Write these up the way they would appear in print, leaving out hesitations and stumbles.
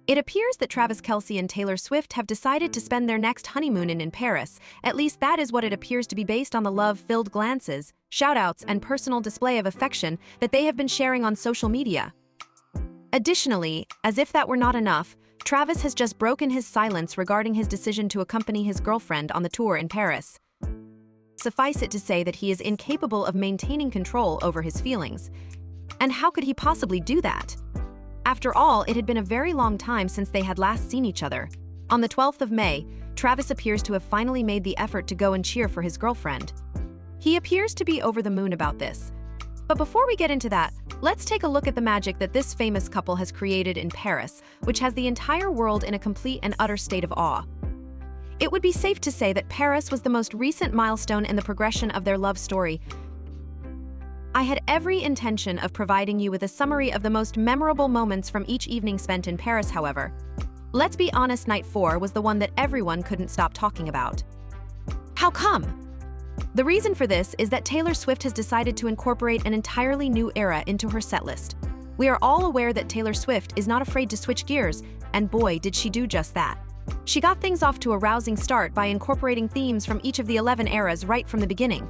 It appears that Travis Kelce and Taylor Swift have decided to spend their next honeymoon in Paris. At least that is what it appears to be based on the love-filled glances, shout-outs, and personal display of affection that they have been sharing on social media. Additionally, as if that were not enough, Travis has just broken his silence regarding his decision to accompany his girlfriend on the tour in Paris. Suffice it to say that he is incapable of maintaining control over his feelings. And how could he possibly do that? After all, it had been a very long time since they had last seen each other. On the 12th of May, Travis appears to have finally made the effort to go and cheer for his girlfriend. He appears to be over the moon about this. But before we get into that, let's take a look at the magic that this famous couple has created in Paris, which has the entire world in a complete and utter state of awe. It would be safe to say that Paris was the most recent milestone in the progression of their love story. I had every intention of providing you with a summary of the most memorable moments from each evening spent in Paris, however. Let's be honest, night 4 was the one that everyone couldn't stop talking about. How come? The reason for this is that Taylor Swift has decided to incorporate an entirely new era into her setlist. We are all aware that Taylor Swift is not afraid to switch gears, and boy, did she do just that. She got things off to a rousing start by incorporating themes from each of the 11 eras right from the beginning.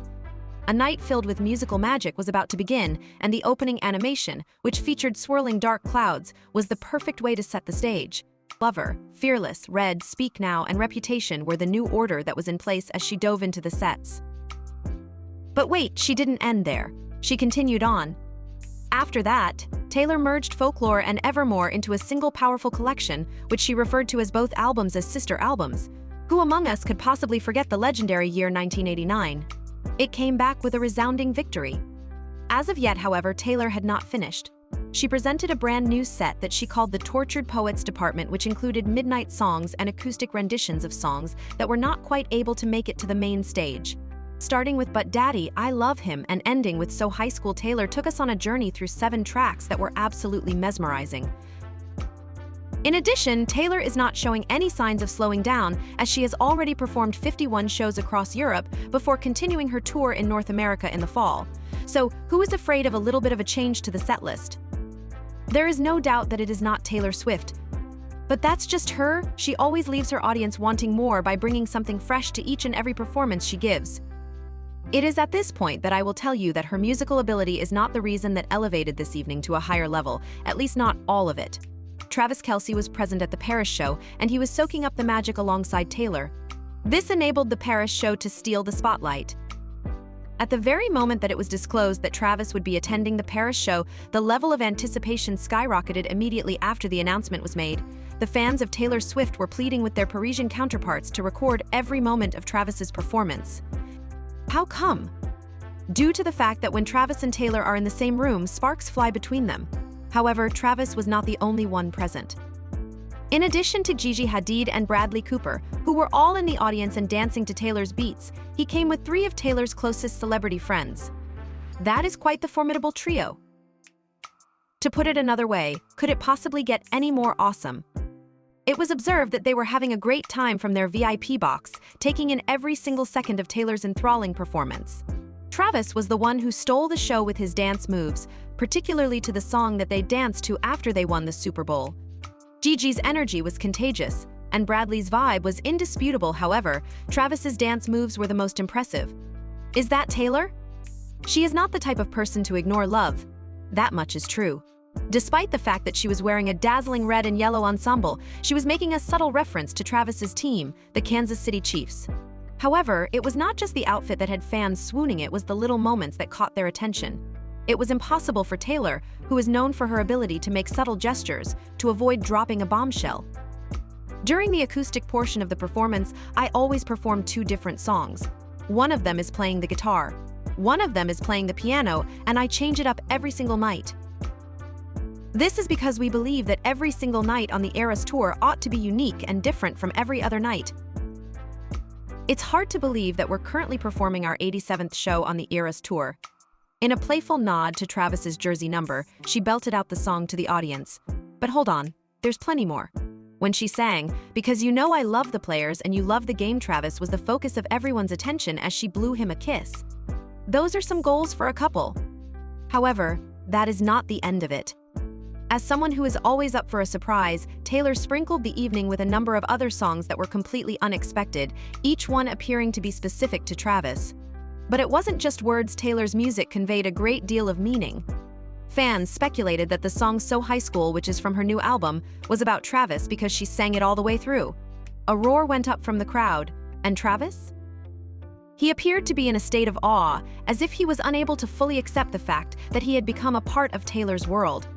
A night filled with musical magic was about to begin, and the opening animation, which featured swirling dark clouds, was the perfect way to set the stage. Lover, Fearless, Red, Speak Now, and Reputation were the new order that was in place as she dove into the sets. But wait, she didn't end there. She continued on. After that, Taylor merged Folklore and Evermore into a single powerful collection, which she referred to as both albums as sister albums. Who among us could possibly forget the legendary year 1989? It came back with a resounding victory. As of yet, however, Taylor had not finished. She presented a brand new set that she called the Tortured Poets Department, which included midnight songs and acoustic renditions of songs that were not quite able to make it to the main stage. Starting with But Daddy, I Love Him, and ending with So High School, Taylor took us on a journey through 7 tracks that were absolutely mesmerizing. In addition, Taylor is not showing any signs of slowing down, as she has already performed 51 shows across Europe before continuing her tour in North America in the fall. So, who is afraid of a little bit of a change to the setlist? There is no doubt that it is not Taylor Swift. But that's just her. She always leaves her audience wanting more by bringing something fresh to each and every performance she gives. It is at this point that I will tell you that her musical ability is not the reason that elevated this evening to a higher level, at least not all of it. Travis Kelce was present at the Paris show, and he was soaking up the magic alongside Taylor. This enabled the Paris show to steal the spotlight. At the very moment that it was disclosed that Travis would be attending the Paris show, the level of anticipation skyrocketed immediately after the announcement was made. The fans of Taylor Swift were pleading with their Parisian counterparts to record every moment of Travis's performance. How come? Due to the fact that when Travis and Taylor are in the same room, sparks fly between them. However, Travis was not the only one present. In addition to Gigi Hadid and Bradley Cooper, who were all in the audience and dancing to Taylor's beats, he came with 3 of Taylor's closest celebrity friends. That is quite the formidable trio. To put it another way, could it possibly get any more awesome? It was observed that they were having a great time from their VIP box, taking in every single second of Taylor's enthralling performance. Travis was the one who stole the show with his dance moves, particularly to the song that they danced to after they won the Super Bowl. Gigi's energy was contagious, and Bradley's vibe was indisputable. However, Travis's dance moves were the most impressive. Is that Taylor? She is not the type of person to ignore love. That much is true. Despite the fact that she was wearing a dazzling red and yellow ensemble, she was making a subtle reference to Travis's team, the Kansas City Chiefs. However, it was not just the outfit that had fans swooning, it was the little moments that caught their attention. It was impossible for Taylor, who is known for her ability to make subtle gestures, to avoid dropping a bombshell. During the acoustic portion of the performance, I always perform 2 different songs. One of them is playing the guitar. One of them is playing the piano, and I change it up every single night. This is because we believe that every single night on the Eras Tour ought to be unique and different from every other night. It's hard to believe that we're currently performing our 87th show on the Eras Tour. In a playful nod to Travis's jersey number, she belted out the song to the audience. But hold on, there's plenty more. When she sang, "Because You Know I Love the Players and You Love the Game," Travis was the focus of everyone's attention as she blew him a kiss. Those are some goals for a couple. However, that is not the end of it. As someone who is always up for a surprise, Taylor sprinkled the evening with a number of other songs that were completely unexpected, each one appearing to be specific to Travis. But it wasn't just words. Taylor's music conveyed a great deal of meaning. Fans speculated that the song So High School, which is from her new album, was about Travis because she sang it all the way through. A roar went up from the crowd. And Travis? He appeared to be in a state of awe, as if he was unable to fully accept the fact that he had become a part of Taylor's world.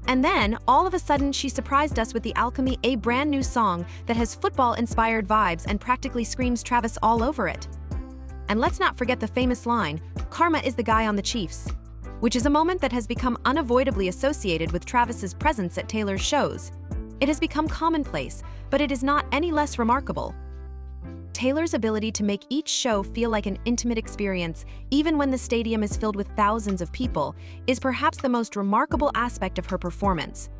And then, all of a sudden, she surprised us with The Alchemy, a brand new song that has football-inspired vibes and practically screams Travis all over it. And let's not forget the famous line, "Karma is the guy on the Chiefs," which is a moment that has become unavoidably associated with Travis's presence at Taylor's shows. It has become commonplace, but it is not any less remarkable. Taylor's ability to make each show feel like an intimate experience, even when the stadium is filled with thousands of people, is perhaps the most remarkable aspect of her performance.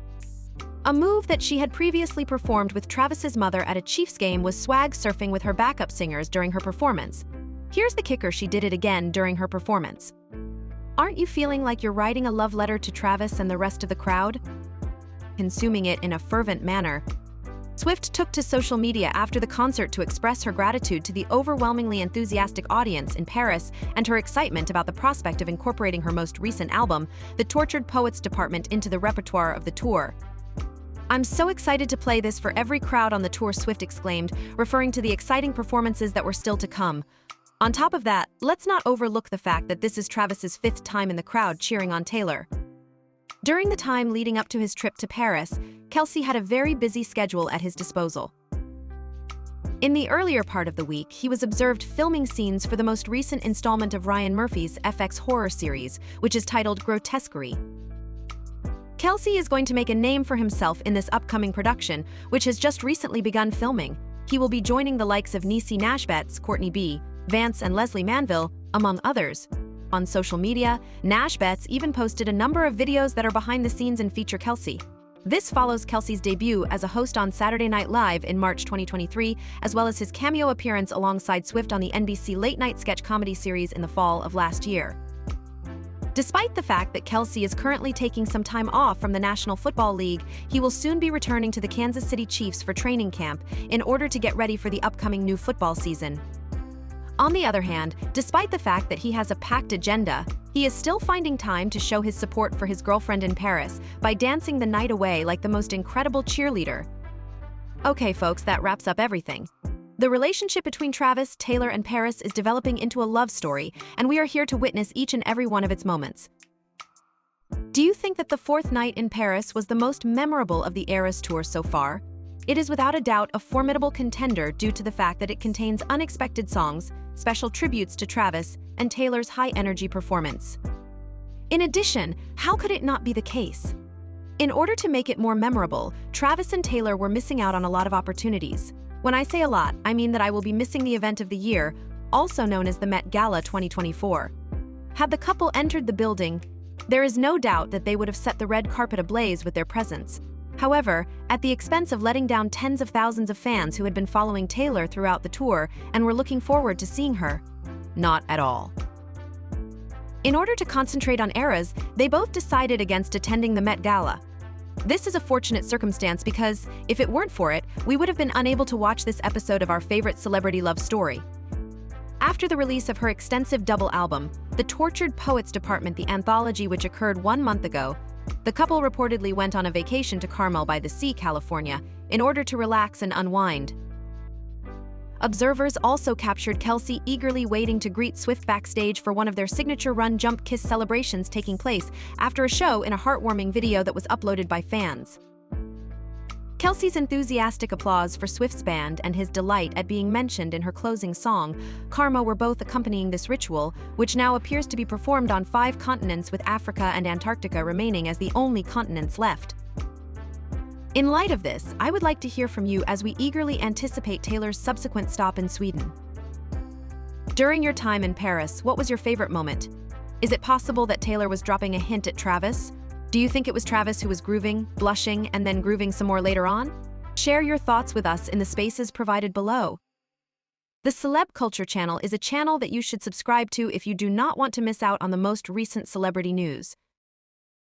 A move that she had previously performed with Travis's mother at a Chiefs game was swag surfing with her backup singers during her performance. Here's the kicker: she did it again during her performance. Aren't you feeling like you're writing a love letter to Travis and the rest of the crowd? Consuming it in a fervent manner, Swift took to social media after the concert to express her gratitude to the overwhelmingly enthusiastic audience in Paris and her excitement about the prospect of incorporating her most recent album, The Tortured Poets Department, into the repertoire of the tour. "I'm so excited to play this for every crowd on the tour," Swift exclaimed, referring to the exciting performances that were still to come. On top of that, let's not overlook the fact that this is Travis's 5th time in the crowd cheering on Taylor. During the time leading up to his trip to Paris, Kelce had a very busy schedule at his disposal. In the earlier part of the week, he was observed filming scenes for the most recent installment of Ryan Murphy's FX horror series, which is titled Grotesquerie. Kelce is going to make a name for himself in this upcoming production, which has just recently begun filming. He will be joining the likes of Niecy Nash-Betts, Courtney B., Vance and Leslie Manville, among others. On social media, Nash-Betts even posted a number of videos that are behind the scenes and feature Kelce. This follows Kelce's debut as a host on Saturday Night Live in March 2023, as well as his cameo appearance alongside Swift on the NBC late-night sketch comedy series in the fall of last year. Despite the fact that Kelce is currently taking some time off from the National Football League, he will soon be returning to the Kansas City Chiefs for training camp in order to get ready for the upcoming new football season. On the other hand, despite the fact that he has a packed agenda, he is still finding time to show his support for his girlfriend in Paris by dancing the night away like the most incredible cheerleader. Okay, folks, that wraps up everything. The relationship between Travis, Taylor, and Paris is developing into a love story, and we are here to witness each and every one of its moments. Do you think that the 4th night in Paris was the most memorable of the Eras tour so far? It is without a doubt a formidable contender due to the fact that it contains unexpected songs, special tributes to Travis, and Taylor's high-energy performance. In addition, how could it not be the case? In order to make it more memorable, Travis and Taylor were missing out on a lot of opportunities. When I say a lot, I mean that I will be missing the event of the year, also known as the Met Gala 2024. Had the couple entered the building, there is no doubt that they would have set the red carpet ablaze with their presence. However, at the expense of letting down tens of thousands of fans who had been following Taylor throughout the tour and were looking forward to seeing her. Not at all. In order to concentrate on Eras, they both decided against attending the Met Gala. This is a fortunate circumstance because, if it weren't for it, we would have been unable to watch this episode of our favorite celebrity love story. After the release of her extensive double album, The Tortured Poets Department, the anthology which occurred 1 month ago, the couple reportedly went on a vacation to Carmel by the Sea, California, in order to relax and unwind. Observers also captured Kelce eagerly waiting to greet Swift backstage for one of their signature run jump kiss celebrations taking place after a show in a heartwarming video that was uploaded by fans. Kelce's enthusiastic applause for Swift's band and his delight at being mentioned in her closing song, Karma, were both accompanying this ritual, which now appears to be performed on 5 continents, with Africa and Antarctica remaining as the only continents left. In light of this, I would like to hear from you as we eagerly anticipate Taylor's subsequent stop in Sweden. During your time in Paris, what was your favorite moment? Is it possible that Taylor was dropping a hint at Travis? Do you think it was Travis who was grooving, blushing, and then grooving some more later on? Share your thoughts with us in the spaces provided below. The Celeb Culture channel is a channel that you should subscribe to if you do not want to miss out on the most recent celebrity news.